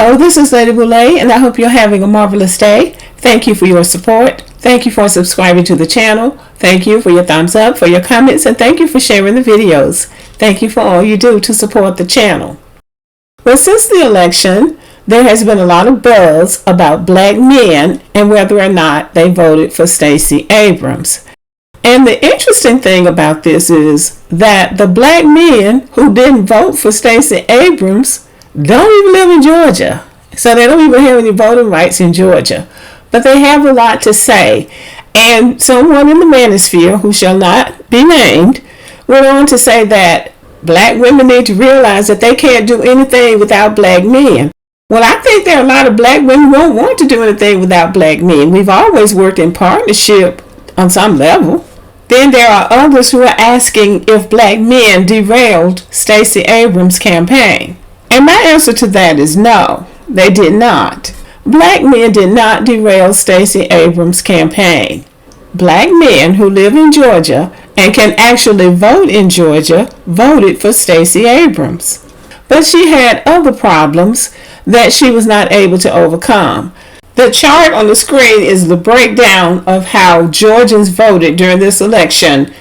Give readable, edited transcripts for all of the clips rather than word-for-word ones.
Hello, this is Lady Boulay, and I hope you're having a marvelous day. Thank you for your support. Thank you for subscribing to the channel. Thank you for your thumbs up, for your comments, and thank you for sharing the videos. Thank you for all you do to support the channel. Well, since the election, there has been a lot of buzz about black men and whether or not they voted for Stacey Abrams. And the interesting thing about this is that the black men who didn't vote for Stacey Abrams don't even live in Georgia. So they don't even have any voting rights in Georgia. But they have a lot to say. And someone in the manosphere, who shall not be named, went on to say that black women need to realize that they can't do anything without black men. Well, I think there are a lot of black women who won't want to do anything without black men. We've always worked in partnership on some level. Then there are others who are asking if black men derailed Stacey Abrams' campaign. And my answer to that is no, they did not. Black men did not derail Stacey Abrams' campaign. Black men who live in Georgia and can actually vote in Georgia voted for Stacey Abrams. But she had other problems that she was not able to overcome. The chart on the screen is the breakdown of how Georgians voted during this election.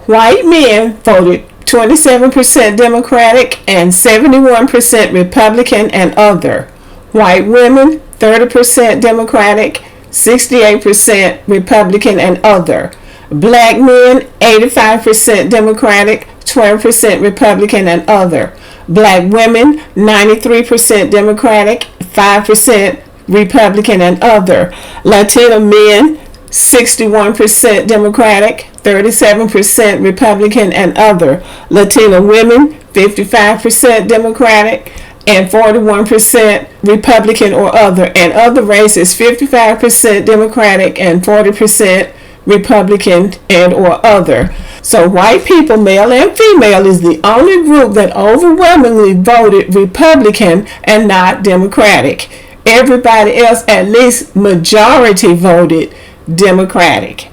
White men voted 27% Democratic and 71% Republican and other. White women, 30% Democratic, 68% Republican and other. Black men, 85% Democratic, 12% Republican and other. Black women, 93% Democratic, 5% Republican and other. Latino men, 61% Democratic, 37% Republican and other. Latino women, 55% Democratic and 41% Republican or other. And other races, 55% Democratic and 40% Republican and or other. So white people, male and female, is the only group that overwhelmingly voted Republican and not Democratic. Everybody else, at least majority, voted Democratic.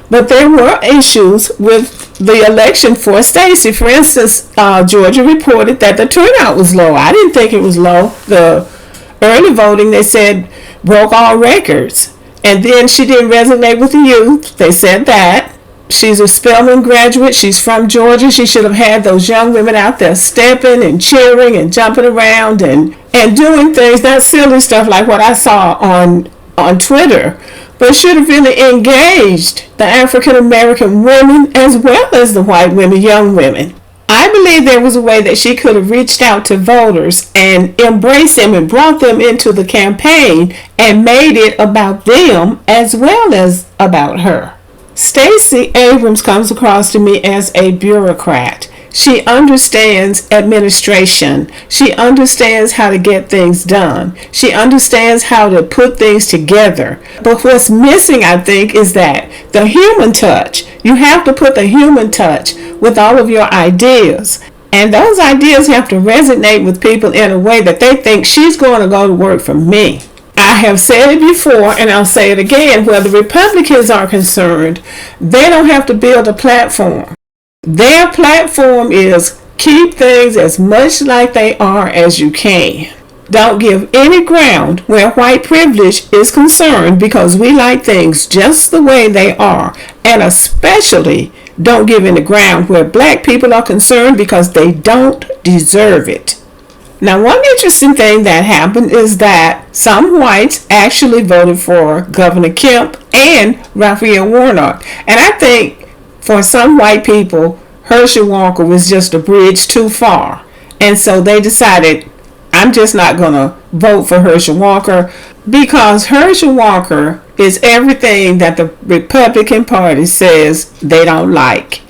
But there were issues with the election for Stacey. For instance, Georgia reported that the turnout was low. I didn't think it was low. The early voting, they said, broke all records. And then she didn't resonate with the youth. They said that. She's a Spelman graduate. She's from Georgia. She should have had those young women out there stepping and cheering and jumping around and doing things, not silly stuff like what I saw on Twitter, but should have really engaged the African American women as well as the white women, young women. I believe there was a way that she could have reached out to voters and embraced them and brought them into the campaign and made it about them as well as about her. Stacey Abrams comes across to me as a bureaucrat. She understands administration. She understands how to get things done. She understands how to put things together. But what's missing, I think, is that the human touch. You have to put the human touch with all of your ideas. And those ideas have to resonate with people in a way that they think she's going to go to work for me. I have said it before, and I'll say it again, where the Republicans are concerned, they don't have to build a platform. Their platform is keep things as much like they are as you can. Don't give any ground where white privilege is concerned because we like things just the way they are. And especially don't give any ground where black people are concerned because they don't deserve it. Now, one interesting thing that happened is that some whites actually voted for Governor Kemp and Raphael Warnock. And I think for some white people, Herschel Walker was just a bridge too far. And so they decided, I'm just not going to vote for Herschel Walker because Herschel Walker is everything that the Republican Party says they don't like.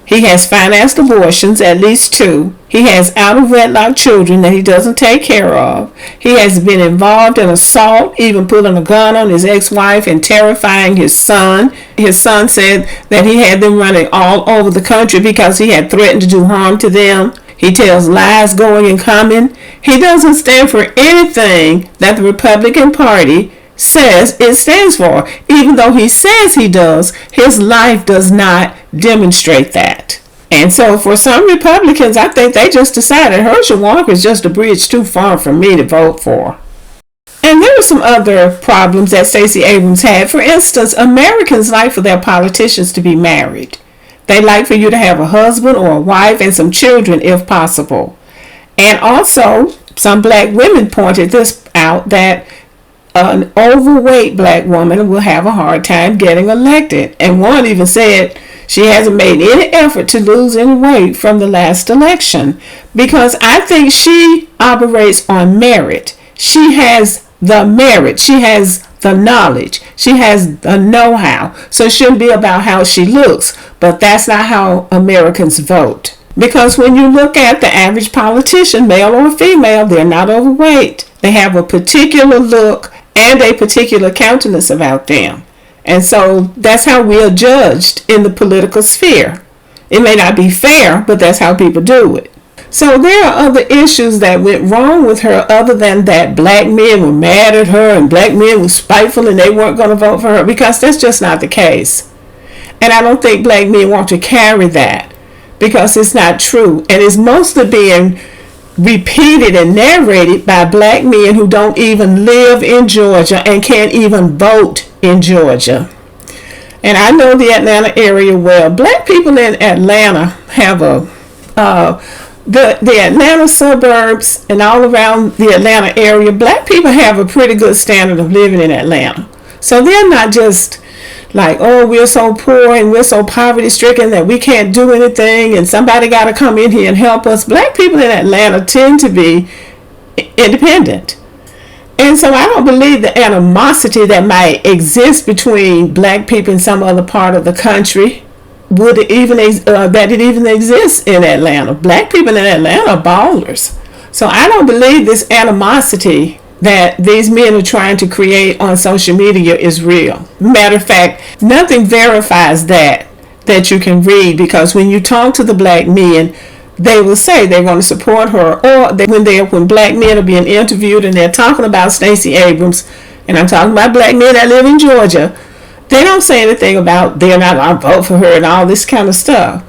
He has financed abortions, at least 2. He has out-of-wedlock children that he doesn't take care of. He has been involved in assault, even pulling a gun on his ex-wife and terrifying his son. His son said that he had them running all over the country because he had threatened to do harm to them. He tells lies going and coming. He doesn't stand for anything that the Republican Party says it stands for. Even though he says he does, his life does not demonstrate that. And so for some Republicans, I think they just decided Herschel Walker is just a bridge too far for me to vote for. And there were some other problems that Stacey Abrams had. For instance, Americans like for their politicians to be married. They like for you to have a husband or a wife and some children if possible. And also, some black women pointed this out, that an overweight black woman will have a hard time getting elected. And one even said she hasn't made any effort to lose any weight from the last election, because I think she operates on merit. She has the merit. She has the knowledge. She has the know-how. So it shouldn't be about how she looks. But that's not how Americans vote. Because when you look at the average politician, male or female, they're not overweight. They have a particular look and a particular countenance about them. And so that's how we are judged in the political sphere. It may not be fair, but that's how people do it. So there are other issues that went wrong with her other than that black men were mad at her and black men were spiteful and they weren't going to vote for her, because that's just not the case. And I don't think black men want to carry that, because it's not true. And it's mostly being repeated and narrated by black men who don't even live in Georgia and can't even vote in Georgia. And I know the Atlanta area well. Black people in Atlanta have the Atlanta suburbs and all around the Atlanta area, black people have a pretty good standard of living in Atlanta. So they're not just like, oh, we're so poor and we're so poverty stricken that we can't do anything and somebody got to come in here and help us. Black people in Atlanta tend to be independent. And so I don't believe the animosity that might exist between black people in some other part of the country would it even that it even exists in Atlanta. Black people in Atlanta are ballers. So I don't believe this animosity that these men are trying to create on social media is real. Matter of fact, nothing verifies that you can read, because when you talk to the black men, they will say they're going to support her, or when black men are being interviewed and they're talking about Stacey Abrams, and I'm talking about black men that live in Georgia, they don't say anything about they're not going to vote for her and all this kind of stuff.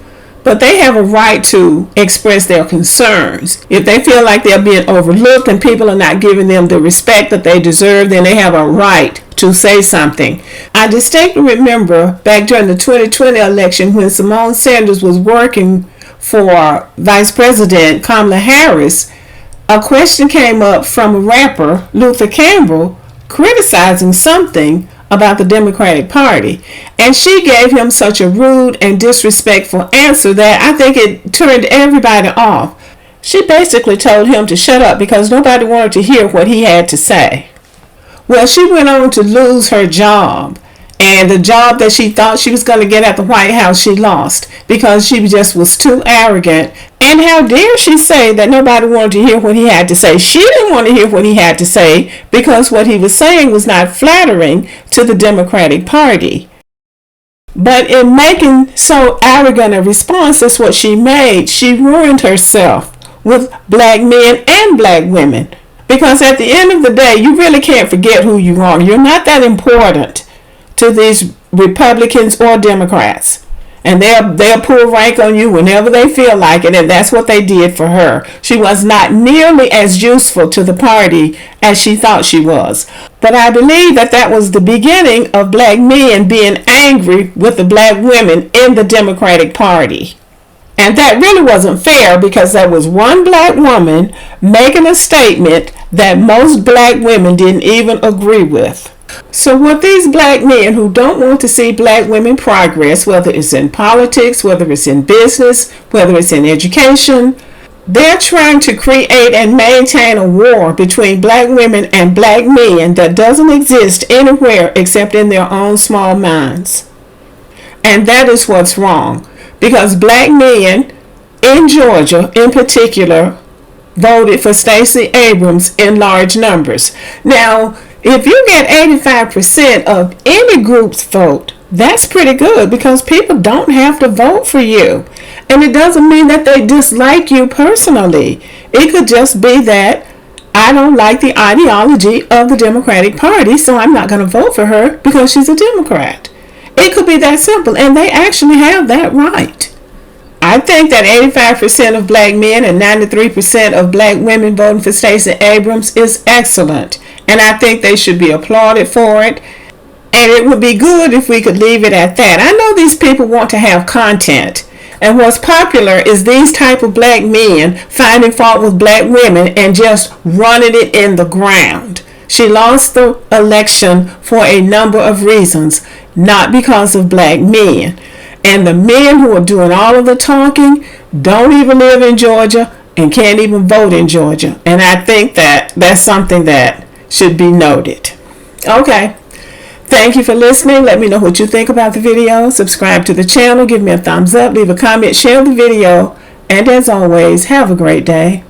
But they have a right to express their concerns. If they feel like they're being overlooked and people are not giving them the respect that they deserve, then they have a right to say something. I distinctly remember back during the 2020 election when Simone Sanders was working for Vice President Kamala Harris, a question came up from a rapper, Luther Campbell, criticizing something about the Democratic Party, and she gave him such a rude and disrespectful answer that I think it turned everybody off. She basically told him to shut up because nobody wanted to hear what he had to say. Well, she went on to lose her job, and the job that she thought she was going to get at the White House, she lost because she just was too arrogant. And how dare she say that nobody wanted to hear what he had to say? She didn't want to hear what he had to say because what he was saying was not flattering to the Democratic Party. But in making so arrogant a response, that's what she made. She ruined herself with black men and black women. Because at the end of the day, you really can't forget who you are. You're not that important to these Republicans or Democrats. And they'll pull rank on you whenever they feel like it, and that's what they did for her. She was not nearly as useful to the party as she thought she was. But I believe that was the beginning of black men being angry with the black women in the Democratic Party. And that really wasn't fair, because there was one black woman making a statement that most black women didn't even agree with. So what these black men who don't want to see black women progress, whether it's in politics, whether it's in business, whether it's in education, they're trying to create and maintain a war between black women and black men that doesn't exist anywhere except in their own small minds. And that is what's wrong, because black men in Georgia in particular voted for Stacey Abrams in large numbers. Now, if you get 85% of any group's vote, that's pretty good, because people don't have to vote for you. And it doesn't mean that they dislike you personally. It could just be that I don't like the ideology of the Democratic Party, so I'm not going to vote for her because she's a Democrat. It could be that simple, and they actually have that right. I I think that 85% of black men and 93% of black women voting for Stacey Abrams is excellent. And I think they should be applauded for it. And it would be good if we could leave it at that. I know these people want to have content. And what's popular is these type of black men finding fault with black women and just running it in the ground. She lost the election for a number of reasons, not because of black men. And the men who are doing all of the talking don't even live in Georgia and can't even vote in Georgia. And I think that that's something that should be noted. Okay. Thank you for listening. Let me know what you think about the video. Subscribe to the channel. Give me a thumbs up. Leave a comment. Share the video. And as always, have a great day.